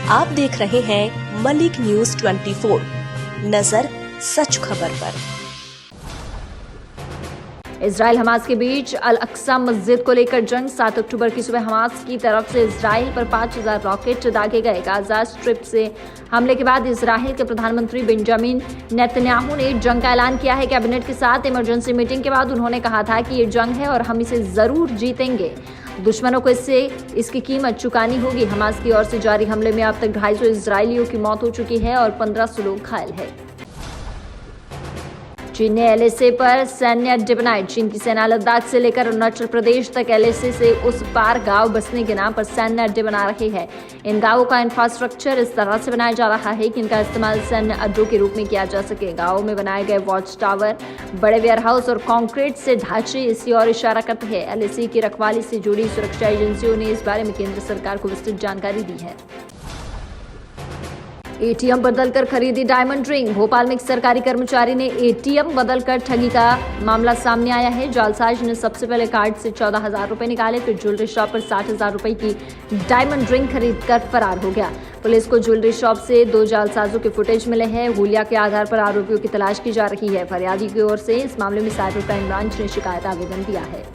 आप देख रहे हैं मलिक न्यूज 24, नजर सच खबर पर। इजराइल हमास के बीच अल अक्सा मस्जिद को लेकर जंग। 7 अक्टूबर की सुबह हमास की तरफ से इजराइल पर 5000 रॉकेट दागे गए। गाजा स्ट्रिप से हमले के बाद इजराइल के प्रधानमंत्री बेंजामिन नेतन्याहू ने जंग का ऐलान किया है। कैबिनेट के साथ इमरजेंसी मीटिंग के बाद उन्होंने कहा था कि ये जंग है और हम इसे जरूर जीतेंगे। दुश्मनों को इसकी कीमत चुकानी होगी। हमास की ओर से जारी हमले में अब तक 250 इजरायलियों की मौत हो चुकी है और 1500 लोग घायल हैं। चीन ने एलएसी पर सैन्य अड्डे बनाए। चीन की सेना लद्दाख से लेकर अरुणाचल प्रदेश तक एलएसी से उस पार गांव बसने के नाम पर सैन्य अड्डे बना रही है। इन गांवों का इंफ्रास्ट्रक्चर इस तरह से बनाया जा रहा है कि इनका इस्तेमाल सैन्य अड्डों के रूप में किया जा सके। गांवों में बनाए गए वॉच टावर, बड़े वेयरहाउस और कंक्रीट से ढांचे इसी ओर इशारा करते हैं। एलएसी की रखवाली से जुड़ी सुरक्षा एजेंसियों ने इस बारे में केंद्र सरकार को विस्तृत जानकारी दी है। एटीएम बदलकर खरीदी डायमंड रिंग। भोपाल में एक सरकारी कर्मचारी ने एटीएम बदलकर ठगी का मामला सामने आया है। जालसाज ने सबसे पहले कार्ड से 14,000 रुपए निकाले, फिर ज्वेलरी शॉप पर 60,000 रुपए की डायमंड रिंग खरीदकर फरार हो गया। पुलिस को ज्वेलरी शॉप से 2 जालसाजों के फुटेज मिले हैं। हुलिया के आधार पर आरोपियों की तलाश की जा रही है। फरियादी की ओर से इस मामले में साइबर क्राइम ब्रांच ने शिकायत आवेदन दिया है।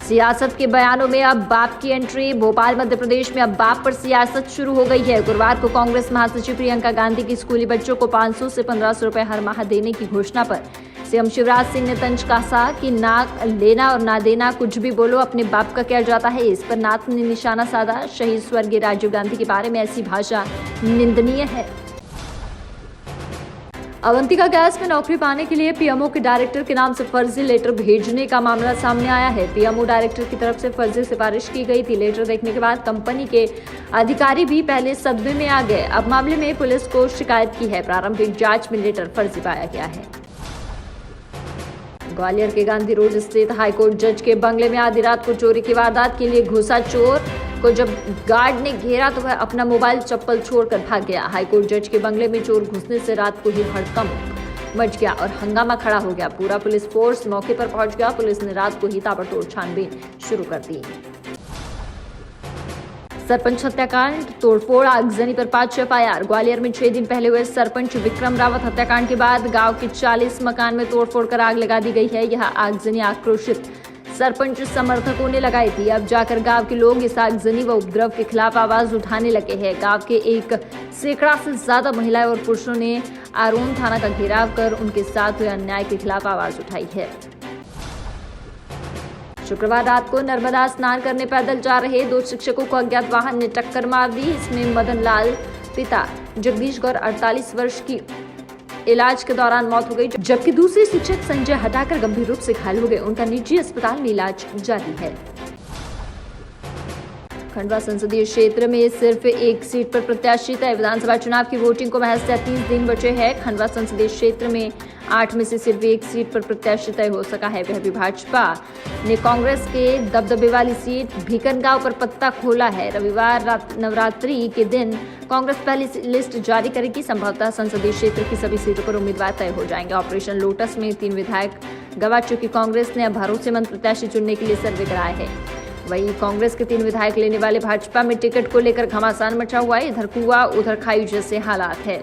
सियासत के बयानों में अब बाप की एंट्री। भोपाल मध्य प्रदेश में अब बाप पर सियासत शुरू हो गई है। गुरुवार को कांग्रेस महासचिव प्रियंका गांधी की स्कूली बच्चों को 500 से 1500 रुपए हर माह देने की घोषणा पर सीएम शिवराज सिंह ने तंज कसा कि ना लेना और ना देना, कुछ भी बोलो, अपने बाप का क्या जाता है। इस पर नाथ ने निशाना साधा। शहीद स्वर्गीय राजीव गांधी के बारे में ऐसी भाषा निंदनीय है। अवंतिका गैस में नौकरी पाने के लिए पीएमओ के डायरेक्टर के नाम से फर्जी लेटर भेजने का मामला सामने आया है। पीएमओ डायरेक्टर की तरफ से फर्जी सिफारिश की गई थी। लेटर देखने के बाद कंपनी के अधिकारी भी पहले सदमे में आ गए। अब मामले में पुलिस को शिकायत की है। प्रारंभिक जांच में लेटर फर्जी पाया गया है। ग्वालियर के गांधी रोड स्थित हाईकोर्ट जज के बंगले में आधी रात को चोरी की वारदात के लिए घुसा चोर को जब गार्ड ने घेरा तो वह अपना मोबाइल चप्पल छोड़कर भाग गया। हाईकोर्ट जज के बंगले में चोर घुसने से रात को ही हड़कंप मच गया और हंगामा खड़ा हो गया। पूरा पुलिस फोर्स मौके पर पहुंच गया। पुलिस ने रात को ही ताबड़तोड़ छानबीन शुरू कर दी। सरपंच हत्याकांड, तोड़फोड़, आगजनी पर 5 एफआईआर। ग्वालियर में 6 दिन पहले हुए सरपंच विक्रम रावत हत्याकांड के बाद गांव के 40 मकान में तोड़फोड़ कर आग लगा दी गई है। यह आगजनी आक्रोशित सरपंच समर्थकों ने लगाई थी। अब जाकर गांव के लोग इस आगजनी व उपद्रव के खिलाफ आवाज उठाने लगे हैं। गांव के 1 सैकड़ा से ज्यादा महिलाएं और पुरुषों ने आरोन थाना का घेराव कर उनके साथ हुए अन्याय के खिलाफ आवाज उठाई है। शुक्रवार रात को नर्मदा स्नान करने पैदल जा रहे 2 शिक्षकों को अज्ञात वाहन ने टक्कर मार दी। इसमें मदन लाल पिता जगदीश गौर 48 वर्ष की इलाज के दौरान मौत हो गई, जबकि दूसरे शिक्षक संजय हटाकर गंभीर रूप से घायल हो गए। उनका निजी अस्पताल में इलाज जारी है। खंडवा संसदीय क्षेत्र में सिर्फ 1 सीट पर प्रत्याशी तय। विधानसभा चुनाव की वोटिंग को महज 33 दिन बचे हैं। खंडवा संसदीय क्षेत्र में 8 में से सिर्फ 1 सीट पर प्रत्याशी तय हो सका है। वह भी भाजपा ने कांग्रेस के दबदबे वाली सीट भीकनगांव पर पत्ता खोला है। रविवार नवरात्रि के दिन कांग्रेस पहली लिस्ट जारी करेगी। संभवतः संसदीय क्षेत्र की सभी सीटों पर उम्मीदवार तय हो जाएंगे। ऑपरेशन लोटस में 3 विधायक गंवा चुकी कांग्रेस ने अब भरोसेमंद प्रत्याशी चुनने के लिए सर्वे कराया है। वहीं कांग्रेस के 3 विधायक लेने वाले भाजपा में टिकट को लेकर घमासान मचा हुआ है। इधर कुआं उधर खाई जैसे हालात है।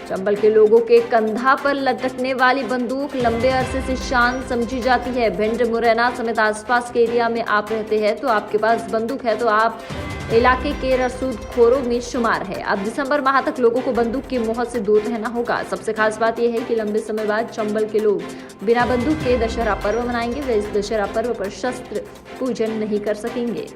चंबल के लोगों के कंधा पर लटकने वाली बंदूक लंबे अरसे से शान समझी जाती है। भिंड, मुरैना समेत आसपास के एरिया में आप रहते हैं तो आपके पास बंदूक है तो आप इलाके के रसूखोरों में शुमार है। अब दिसंबर माह तक लोगों को बंदूक की मोह से दूर रहना होगा। सबसे खास बात यह है कि लंबे समय बाद चंबल के लोग बिना बंदूक के दशहरा पर्व मनाएंगे। वे इस दशहरा पर्व पर शस्त्र पूजन नहीं कर सकेंगे।